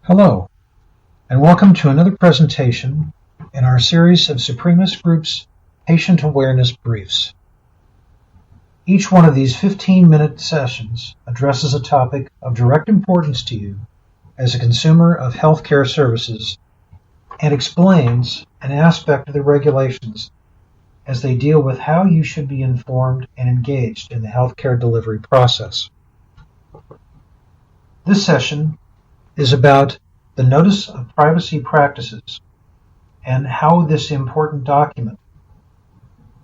Hello, and welcome to another presentation in our series of Supremus Group's Patient Awareness Briefs. Each one of these 15-minute sessions addresses a topic of direct importance to you as a consumer of healthcare services and explains an aspect of the regulations as they deal with how you should be informed and engaged in the healthcare delivery process. This session is about the Notice of Privacy Practices and how this important document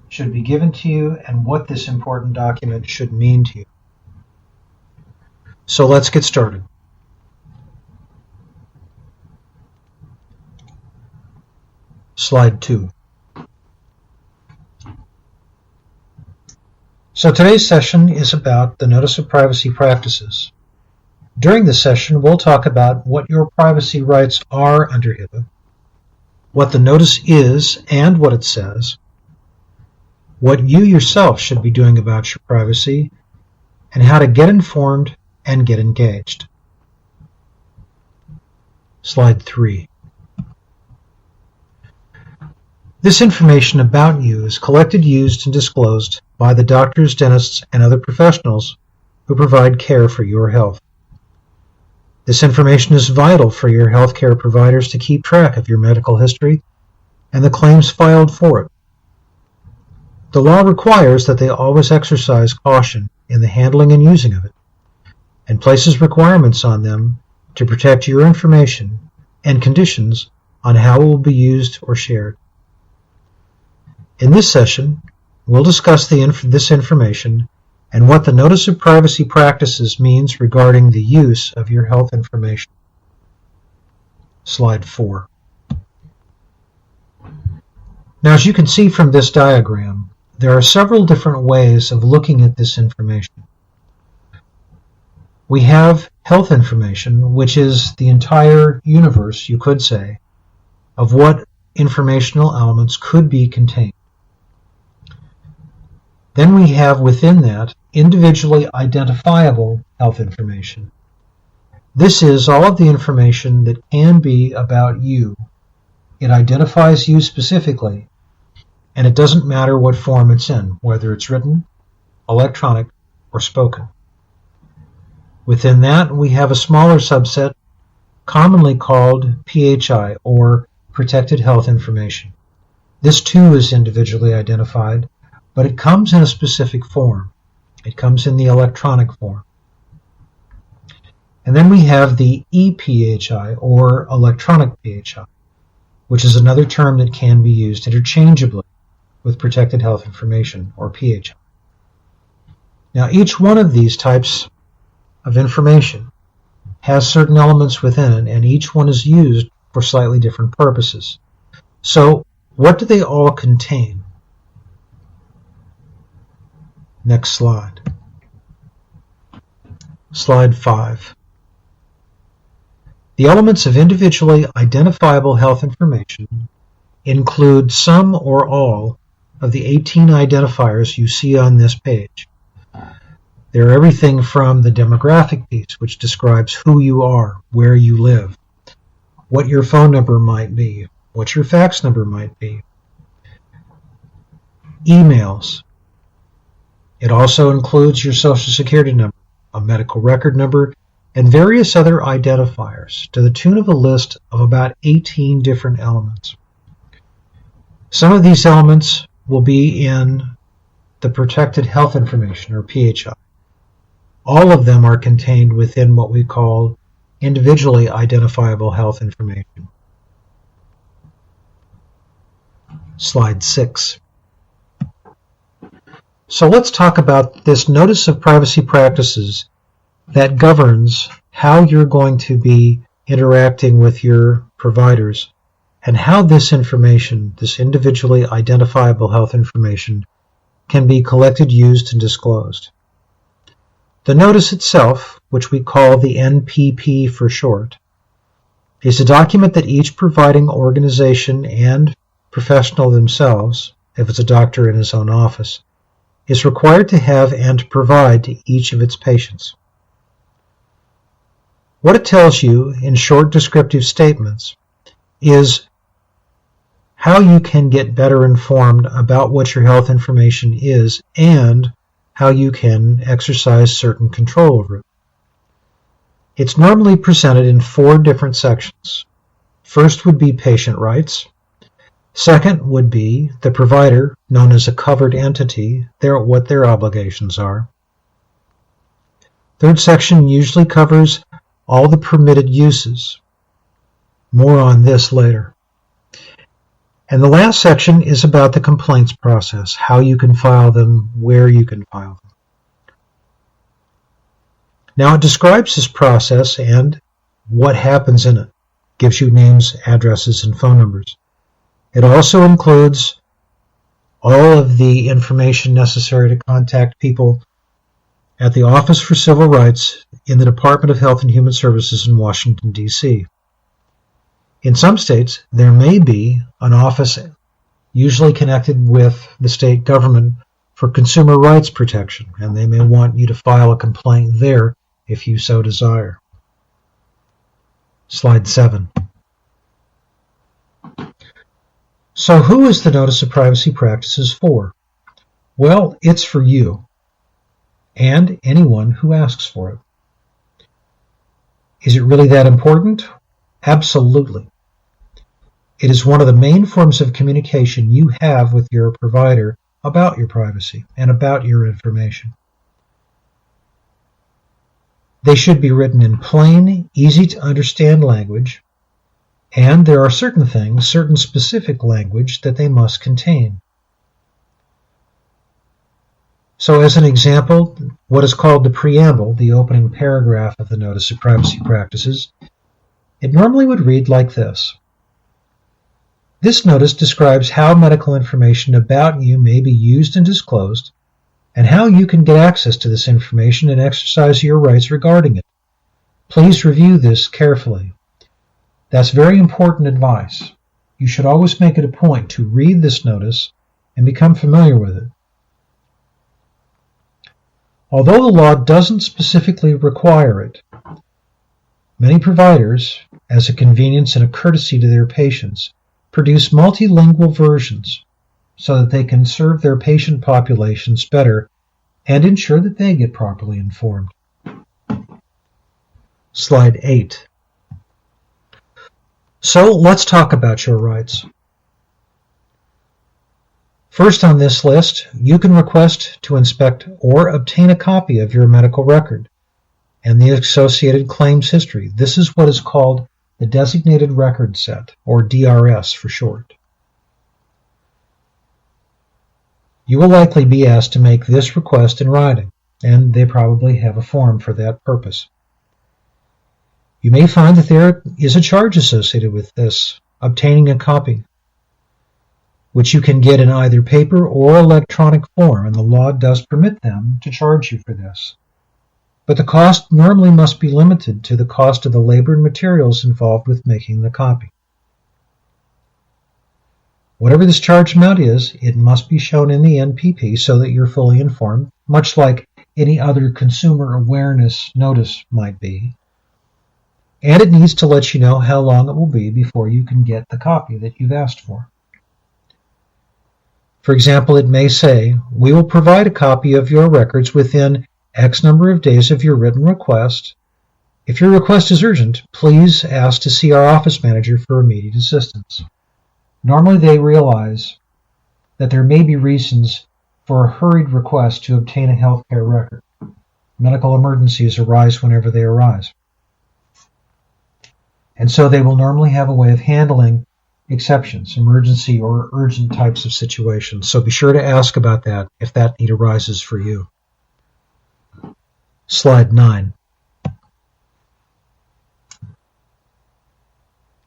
should be given to you and what this important document should mean to you. So let's get started. Slide 2. So today's session is about the Notice of Privacy Practices. During this session, we'll talk about what your privacy rights are under HIPAA, what the notice is and what it says, what you yourself should be doing about your privacy, and how to get informed and get engaged. Slide 3. This information about you is collected, used, and disclosed by the doctors, dentists, and other professionals who provide care for your health. This information is vital for your healthcare providers to keep track of your medical history and the claims filed for it. The law requires that they always exercise caution in the handling and using of it, and places requirements on them to protect your information and conditions on how it will be used or shared. In this session, we'll discuss this information and what the Notice of Privacy Practices means regarding the use of your health information. Slide 4. Now, as you can see from this diagram, there are several different ways of looking at this information. We have health information, which is the entire universe, you could say, of what informational elements could be contained. Then we have within that individually identifiable health information. This is all of the information that can be about you. It identifies you specifically, and it doesn't matter what form it's in, whether it's written, electronic, or spoken. Within that, we have a smaller subset commonly called PHI, or Protected Health Information. This too is individually identified, but it comes in a specific form. It comes in the electronic form. And then we have the ePHI, or electronic PHI, which is another term that can be used interchangeably with Protected Health Information, or PHI. Now, each one of these types of information has certain elements within it, and each one is used for slightly different purposes. So, what do they all contain? Next slide. Slide 5. The elements of individually identifiable health information include some or all of the 18 identifiers you see on this page. They're everything from the demographic piece, which describes who you are, where you live, what your phone number might be, what your fax number might be, emails. It also includes your Social Security number, a medical record number, and various other identifiers to the tune of a list of about 18 different elements. Some of these elements will be in the Protected Health Information, or PHI. All of them are contained within what we call individually identifiable health information. Slide 6. So let's talk about this Notice of Privacy Practices that governs how you're going to be interacting with your providers and how this information, this individually identifiable health information, can be collected, used, and disclosed. The notice itself, which we call the NPP for short, is a document that each providing organization and professional themselves, if it's a doctor in his own office, is required to have and to provide to each of its patients. What it tells you in short descriptive statements is how you can get better informed about what your health information is and how you can exercise certain control over it. It's normally presented in 4 different sections. First would be patient rights. Second would be the provider, known as a covered entity, what their obligations are. Third section usually covers all the permitted uses. More on this later. And the last section is about the complaints process, how you can file them, where you can file them. Now it describes this process and what happens in it. Gives you names, addresses, and phone numbers. It also includes all of the information necessary to contact people at the Office for Civil Rights in the Department of Health and Human Services in Washington, D.C. In some states, there may be an office usually connected with the state government for consumer rights protection, and they may want you to file a complaint there if you so desire. Slide 7. So who is the Notice of Privacy Practices for? Well, it's for you and anyone who asks for it. Is it really that important? Absolutely. It is one of the main forms of communication you have with your provider about your privacy and about your information. They should be written in plain, easy-to-understand language, and there are certain things, certain specific language that they must contain. So as an example, what is called the preamble, the opening paragraph of the Notice of Privacy Practices, it normally would read like this. This notice describes how medical information about you may be used and disclosed, and how you can get access to this information and exercise your rights regarding it. Please review this carefully. That's very important advice. You should always make it a point to read this notice and become familiar with it. Although the law doesn't specifically require it, many providers, as a convenience and a courtesy to their patients, produce multilingual versions so that they can serve their patient populations better and ensure that they get properly informed. Slide 8. So let's talk about your rights. First on this list, you can request to inspect or obtain a copy of your medical record and the associated claims history. This is what is called the Designated Record Set, or DRS for short. You will likely be asked to make this request in writing, and they probably have a form for that purpose. You may find that there is a charge associated with this, obtaining a copy, which you can get in either paper or electronic form, and the law does permit them to charge you for this. But the cost normally must be limited to the cost of the labor and materials involved with making the copy. Whatever this charge amount is, it must be shown in the NPP so that you're fully informed, much like any other consumer awareness notice might be. And it needs to let you know how long it will be before you can get the copy that you've asked for. For example, it may say, we will provide a copy of your records within X number of days of your written request. If your request is urgent, please ask to see our office manager for immediate assistance. Normally they realize that there may be reasons for a hurried request to obtain a healthcare record. Medical emergencies arise whenever they arise. And so they will normally have a way of handling exceptions, emergency or urgent types of situations. So be sure to ask about that if that need arises for you. Slide 9.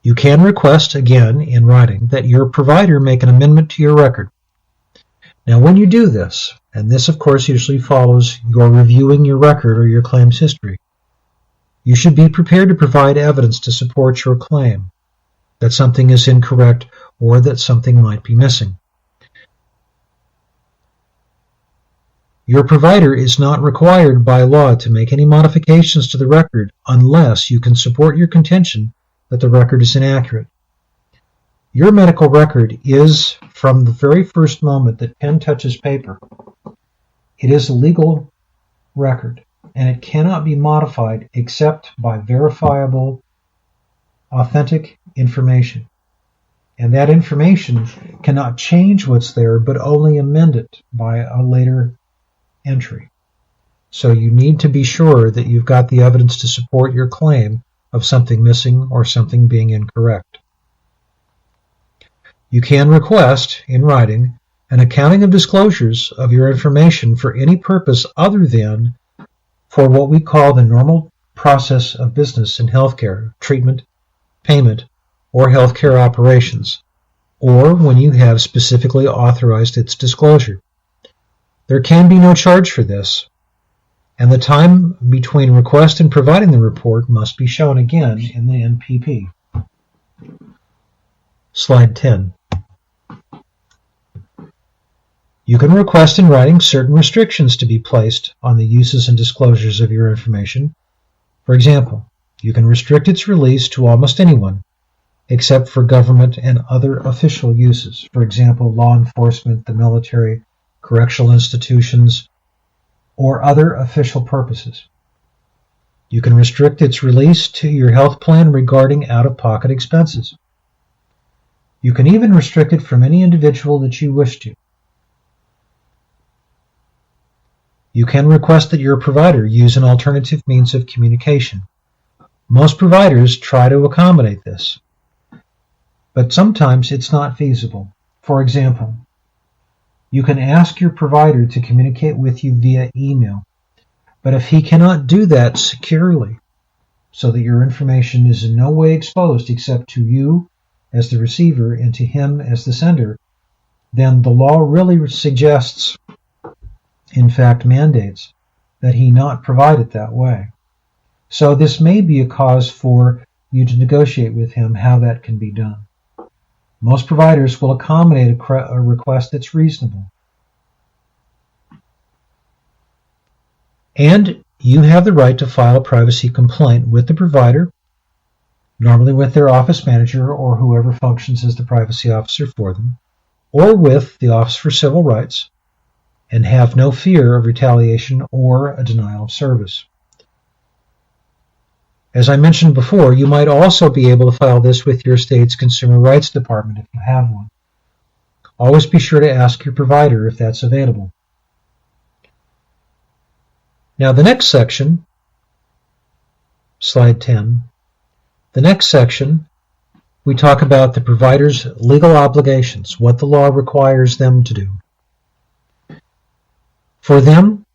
You can request, again in writing, that your provider make an amendment to your record. Now when you do this, and this of course usually follows your reviewing your record or your claims history, you should be prepared to provide evidence to support your claim that something is incorrect or that something might be missing. Your provider is not required by law to make any modifications to the record unless you can support your contention that the record is inaccurate. Your medical record is, from the very first moment that pen touches paper, it is a legal record, and it cannot be modified except by verifiable, authentic information. And that information cannot change what's there, but only amend it by a later entry. So you need to be sure that you've got the evidence to support your claim of something missing or something being incorrect. You can request, in writing, an accounting of disclosures of your information for any purpose other than for what we call the normal process of business in healthcare, treatment, payment, or healthcare operations, or when you have specifically authorized its disclosure. There can be no charge for this, and the time between request and providing the report must be shown again in the NPP. Slide 10. You can request in writing certain restrictions to be placed on the uses and disclosures of your information. For example, you can restrict its release to almost anyone, except for government and other official uses. For example, law enforcement, the military, correctional institutions, or other official purposes. You can restrict its release to your health plan regarding out-of-pocket expenses. You can even restrict it from any individual that you wish to. You can request that your provider use an alternative means of communication. Most providers try to accommodate this, but sometimes it's not feasible. For example, you can ask your provider to communicate with you via email, but if he cannot do that securely, so that your information is in no way exposed except to you as the receiver and to him as the sender, then the law really suggests, in fact mandates, that he not provide it that way. So this may be a cause for you to negotiate with him how that can be done. Most providers will accommodate a request that's reasonable. And you have the right to file a privacy complaint with the provider, normally with their office manager or whoever functions as the privacy officer for them, or with the Office for Civil Rights, and have no fear of retaliation or a denial of service. As I mentioned before, you might also be able to file this with your state's Consumer Rights Department if you have one. Always be sure to ask your provider if that's available. Now the next section, slide 10, the next section we talk about the provider's legal obligations, what the law requires them to do. For them,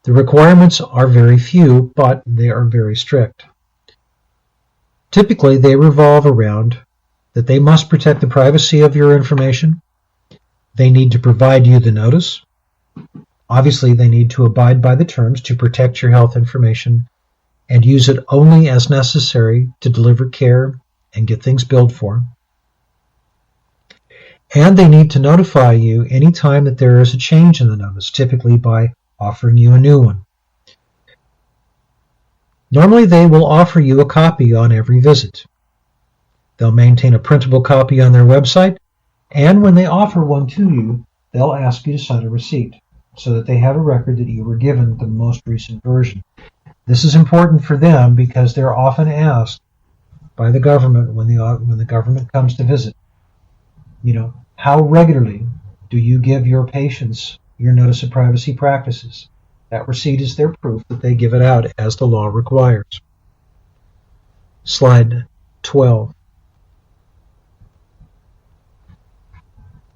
the requirements are very few, but they are very strict. Typically, they revolve around that they must protect the privacy of your information. They need to provide you the notice. Obviously, they need to abide by the terms to protect your health information and use it only as necessary to deliver care and get things billed for. And they need to notify you anytime that there is a change in the notice, typically by offering you a new one. Normally, they will offer you a copy on every visit. They'll maintain a printable copy on their website, and when they offer one to you, they'll ask you to sign a receipt so that they have a record that you were given the most recent version. This is important for them because they're often asked by the government when the government comes to visit, how regularly do you give your patients your notice of privacy practices? That receipt is their proof that they give it out as the law requires. Slide 12.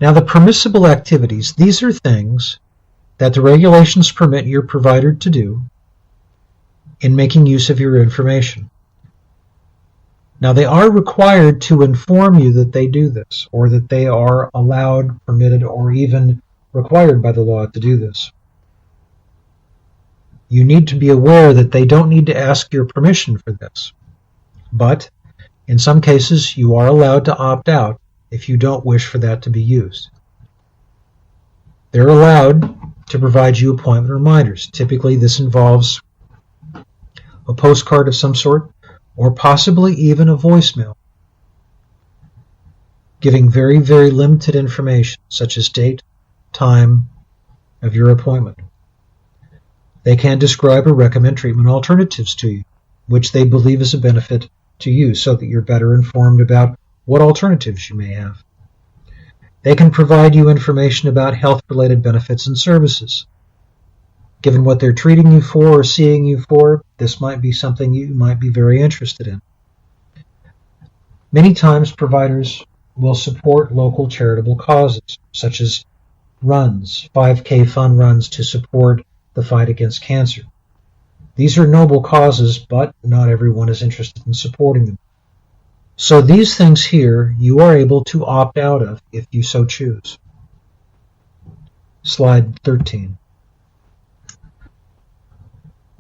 Now the permissible activities, these are things that the regulations permit your provider to do in making use of your information. Now they are required to inform you that they do this, or that they are allowed, permitted, or even required by the law to do this. You need to be aware that they don't need to ask your permission for this. But in some cases, you are allowed to opt out if you don't wish for that to be used. They're allowed to provide you appointment reminders. Typically, this involves a postcard of some sort, or possibly even a voicemail, giving very, very limited information, such as date, time of your appointment. They can describe or recommend treatment alternatives to you, which they believe is a benefit to you, so that you're better informed about what alternatives you may have. They can provide you information about health-related benefits and services. Given what they're treating you for or seeing you for, this might be something you might be very interested in. Many times, providers will support local charitable causes, such as runs, 5K fund runs to support the fight against cancer. These are noble causes, but not everyone is interested in supporting them. So these things here you are able to opt out of if you so choose. Slide 13.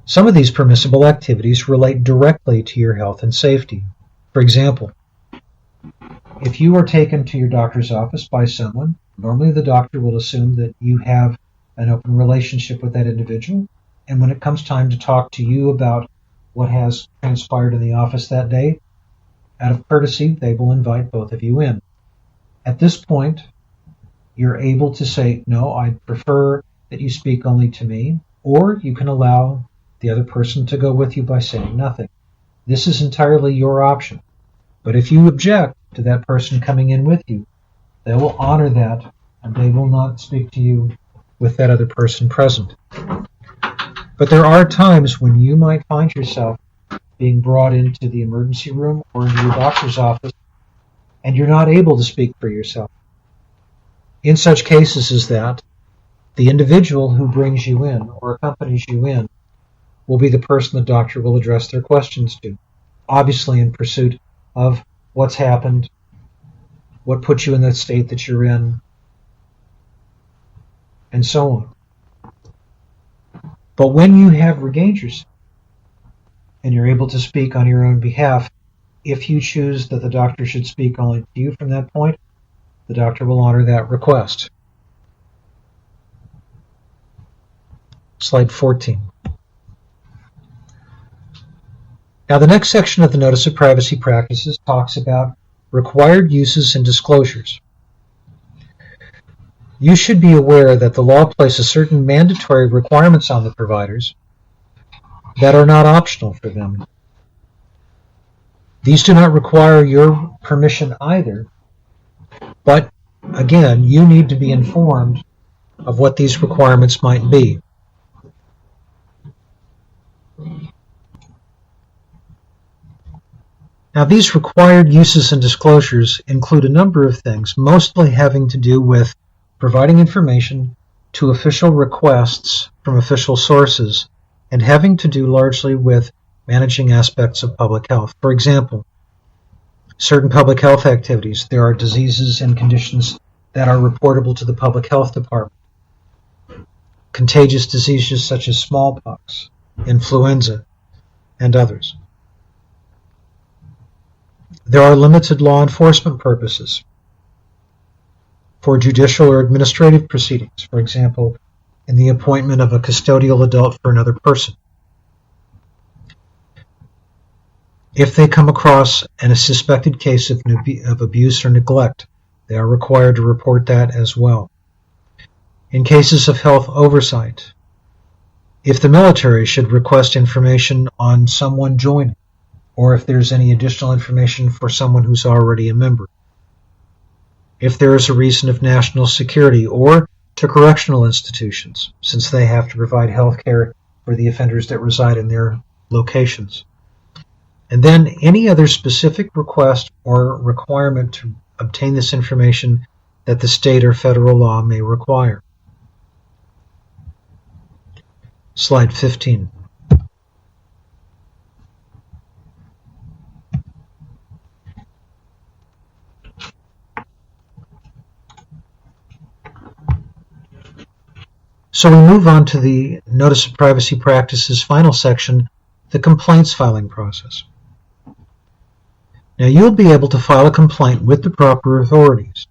Some of these permissible activities relate directly to your health and safety. For example, if you are taken to your doctor's office by someone, normally the doctor will assume that you have an open relationship with that individual, and when it comes time to talk to you about what has transpired in the office that day, out of courtesy, they will invite both of you in. At this point, you're able to say, no, I'd prefer that you speak only to me, or you can allow the other person to go with you by saying nothing. This is entirely your option. But if you object to that person coming in with you, they will honor that, and they will not speak to you with that other person present. But there are times when you might find yourself being brought into the emergency room or into your doctor's office, and you're not able to speak for yourself. In such cases as that, the individual who brings you in or accompanies you in will be the person the doctor will address their questions to, obviously in pursuit of what's happened, what put you in the state that you're in, and so on. But when you have regained yourself and you're able to speak on your own behalf, if you choose that the doctor should speak only to you from that point, the doctor will honor that request. Slide 14. Now, the next section of the Notice of Privacy Practices talks about required uses and disclosures. You should be aware that the law places certain mandatory requirements on the providers that are not optional for them. These do not require your permission either, but again, you need to be informed of what these requirements might be. Now, these required uses and disclosures include a number of things, mostly having to do with providing information to official requests from official sources and having to do largely with managing aspects of public health. For example, certain public health activities, there are diseases and conditions that are reportable to the public health department. Contagious diseases such as smallpox, influenza, and others. There are limited law enforcement purposes for judicial or administrative proceedings, for example, in the appointment of a custodial adult for another person. If they come across a suspected case of abuse or neglect, they are required to report that as well. In cases of health oversight, if the military should request information on someone joining, or if there's any additional information for someone who's already a member, if there is a reason of national security, or to correctional institutions, since they have to provide health care for the offenders that reside in their locations. And then any other specific request or requirement to obtain this information that the state or federal law may require. Slide 15. So we move on to the Notice of Privacy Practices final section, the complaints filing process. Now, you'll be able to file a complaint with the proper authorities.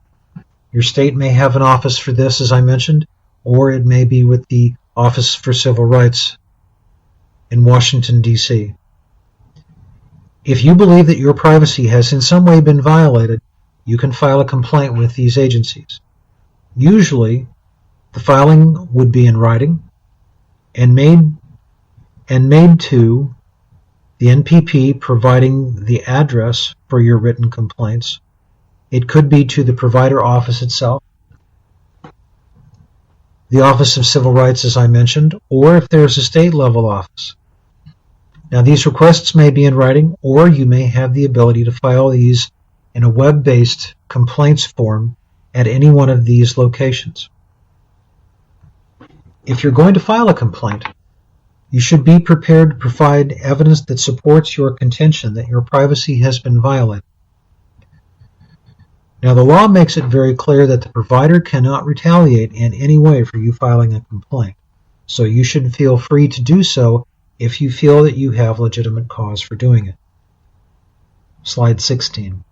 Your state may have an office for this, as I mentioned, or it may be with the Office for Civil Rights in Washington, D.C. If you believe that your privacy has in some way been violated, you can file a complaint with these agencies. Usually, the filing would be in writing and made to the NPP, providing the address for your written complaints. It could be to the provider office itself, the Office of Civil Rights, as I mentioned, or if there's a state-level office. Now, these requests may be in writing, or you may have the ability to file these in a web-based complaints form at any one of these locations. If you're going to file a complaint, you should be prepared to provide evidence that supports your contention that your privacy has been violated. Now, the law makes it very clear that the provider cannot retaliate in any way for you filing a complaint, so you should feel free to do so if you feel that you have legitimate cause for doing it. Slide 16.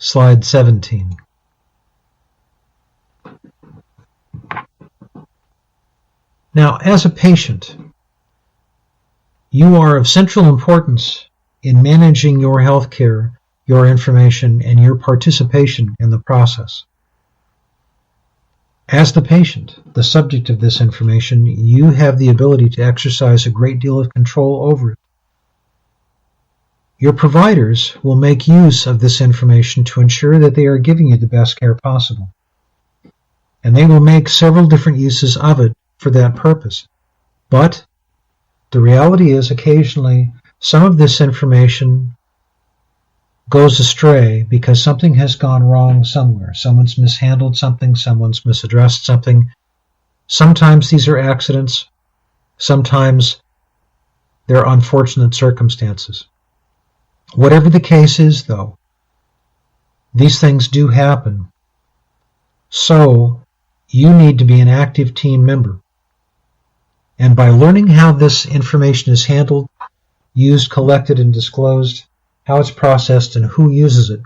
Slide 17. Now, as a patient, you are of central importance in managing your health care, your information, and your participation in the process. As the patient, the subject of this information, you have the ability to exercise a great deal of control over it. Your providers will make use of this information to ensure that they are giving you the best care possible. And they will make several different uses of it for that purpose. But the reality is occasionally some of this information goes astray because something has gone wrong somewhere. Someone's mishandled something, someone's misaddressed something. Sometimes these are accidents. Sometimes they're unfortunate circumstances. Whatever the case is, though, these things do happen. So you need to be an active team member. And by learning how this information is handled, used, collected, and disclosed, how it's processed, and who uses it,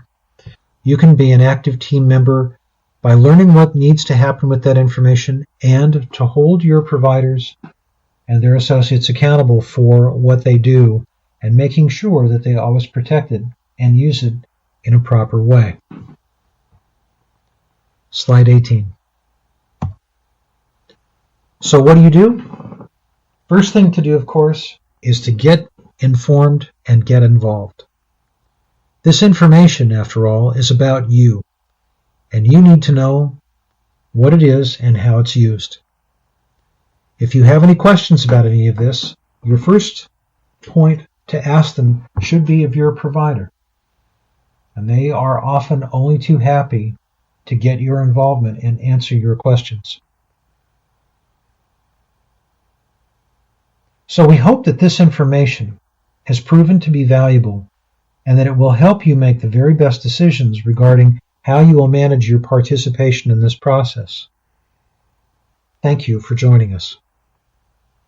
you can be an active team member by learning what needs to happen with that information and to hold your providers and their associates accountable for what they do and making sure that they always protect it and use it in a proper way. Slide 18. So what do? First thing to do, of course, is to get informed and get involved. This information, after all, is about you, and you need to know what it is and how it's used. If you have any questions about any of this, your first point to ask them should be of your provider. And they are often only too happy to get your involvement and answer your questions. So we hope that this information has proven to be valuable and that it will help you make the very best decisions regarding how you will manage your participation in this process. Thank you for joining us.